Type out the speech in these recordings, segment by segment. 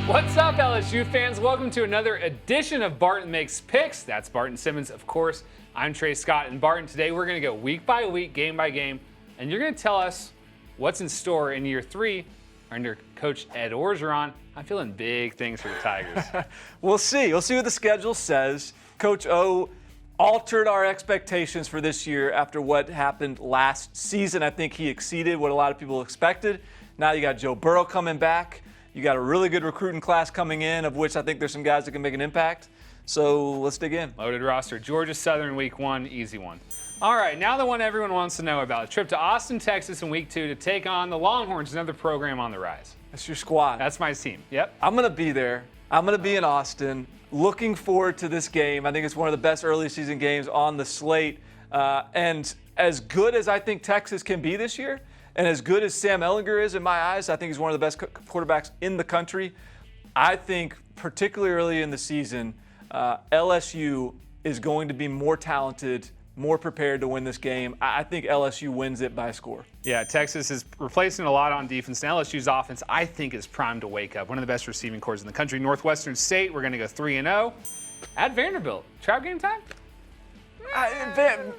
What's up, LSU fans? Welcome to another edition of Barton Makes Picks. That's Barton Simmons, of course. I'm Trey Scott. And Barton, today we're going to go week by week, game by game, and you're going to tell us what's in store in year 3 under Coach Ed Orgeron. I'm feeling big things for the Tigers. We'll see. We'll see what the schedule says. Coach O altered our expectations for this year after what happened last season. I think he exceeded what a lot of people expected. Now you got Joe Burrow coming back. You got a really good recruiting class coming in, of which I think there's some guys that can make an impact. So let's dig in. Loaded roster. Georgia Southern week 1, easy one. All right, now the one everyone wants to know about. A trip to Austin, Texas in week 2 to take on the Longhorns, another program on the rise. That's your squad. That's my team. Yep. I'm going to be there. I'm going to be in Austin. Looking forward to this game. I think it's one of the best early season games on the slate. And as good as I think Texas can be this year, and as good as Sam Ehlinger is in my eyes, I think he's one of the best quarterbacks in the country. I think particularly early in the season, LSU is going to be more talented, more prepared to win this game. I think LSU wins it by a score. Yeah, Texas is replacing a lot on defense. And LSU's offense, I think, is primed to wake up. One of the best receiving corps in the country. Northwestern State, we're going to go 3-0. At Vanderbilt. Trap game time?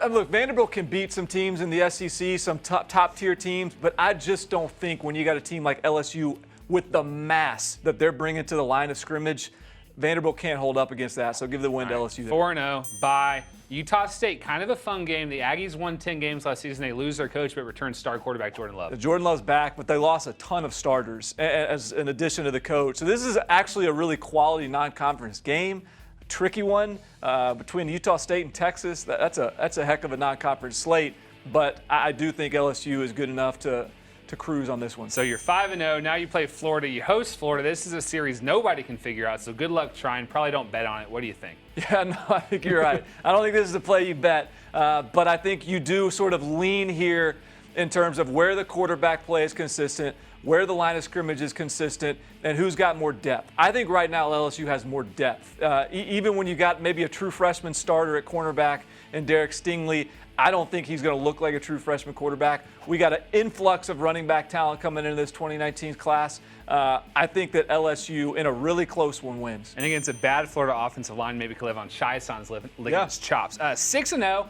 Look, Vanderbilt can beat some teams in the SEC, some top-tier teams, but I just don't think when you got a team like LSU with the mass that they're bringing to the line of scrimmage, Vanderbilt can't hold up against that. So give the win to LSU. 4-0 by Utah State. Kind of a fun game. The Aggies won 10 games last season. They lose their coach but return star quarterback Jordan Love. Jordan Love's back, but they lost a ton of starters as in addition to the coach. So this is actually a really quality non-conference game. Tricky one between Utah State and Texas. That's a heck of a non-conference slate, but I do think LSU is good enough to cruise on this one. So you're 5-0. Now you play Florida. You host Florida. This is a series nobody can figure out, so good luck trying. Probably don't bet on it. What do you think? Yeah, no, I think you're right. I don't think this is a play you bet, but I think you do sort of lean here in terms of where the quarterback play is consistent, where the line of scrimmage is consistent, and who's got more depth. I think right now LSU has more depth. Even when you got maybe a true freshman starter at cornerback and Derek Stingley, I don't think he's going to look like a true freshman quarterback. We got an influx of running back talent coming into this 2019 class. I think that LSU, in a really close one, wins. And against a bad Florida offensive line, maybe could live on Chyson's his chops. 6-0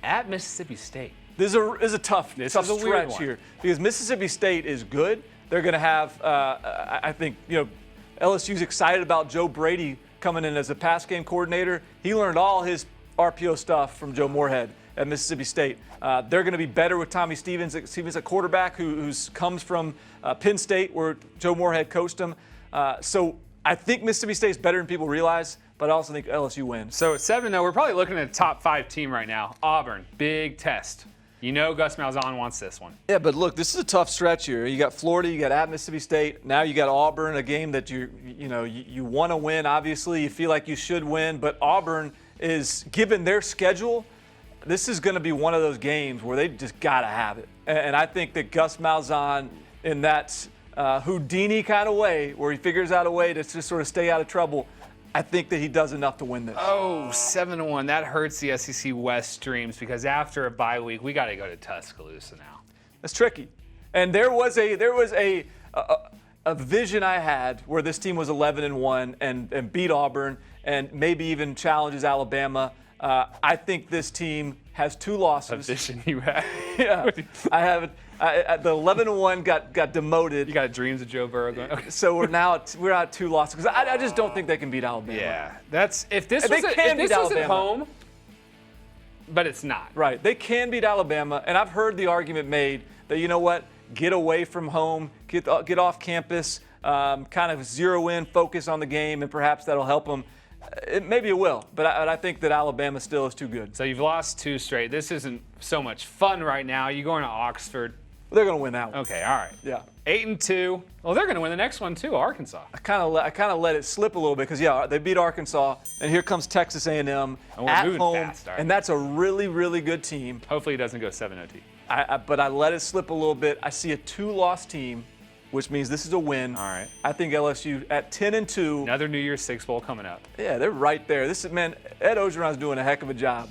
at Mississippi State. This is a tough stretch here because Mississippi State is good. They're going to have, I think, LSU's excited about Joe Brady coming in as a pass game coordinator. He learned all his RPO stuff from Joe Moorhead at Mississippi State. They're going to be better with Tommy Stevens at quarterback, who comes from Penn State, where Joe Moorhead coached him. So I think Mississippi State's better than people realize, but I also think LSU wins. So at 7-0, we're probably looking at a top 5 team right now. Auburn, big test. You know Gus Malzahn wants this one. Yeah, but look, this is a tough stretch here. You got Florida, you got at Mississippi State. Now you got Auburn, a game that you want to win. Obviously, you feel like you should win, but Auburn is, given their schedule, this is going to be one of those games where they just got to have it. And I think that Gus Malzahn, in that Houdini kind of way, where he figures out a way to just sort of stay out of trouble, I think that he does enough to win this. Oh, 7-1. That hurts the SEC West dreams because after a bye week, we got to go to Tuscaloosa now. That's tricky. And there was a vision I had where this team was 11-1 and beat Auburn and maybe even challenges Alabama. I think this team has 2 losses. A vision you had. Yeah, I have it. The 11-1 got demoted. You got dreams of Joe Burrow going. Okay. So we're at 2 losses because I just don't think they can beat Alabama. Yeah, if this was at home, but it's not. Right, they can beat Alabama, and I've heard the argument made that you know what, get away from home, get off campus, kind of zero in, focus on the game, and perhaps that'll help them. Maybe it will, but I think that Alabama still is too good. So you've lost 2 straight. This isn't so much fun right now. You going to Oxford? They're going to win that one. Okay, all right. Yeah. 8-2. Well, they're going to win the next one too. Arkansas. I kind of let it slip a little bit because they beat Arkansas, and here comes Texas A&M at home, fast, right. And that's a really, really good team. Hopefully, it doesn't go 7-0. But I let it slip a little bit. I see a 2-loss team, which means this is a win. All right. I think LSU at 10-2. Another New Year's Six Bowl coming up. Yeah, they're right there. Ed Orgeron's doing a heck of a job.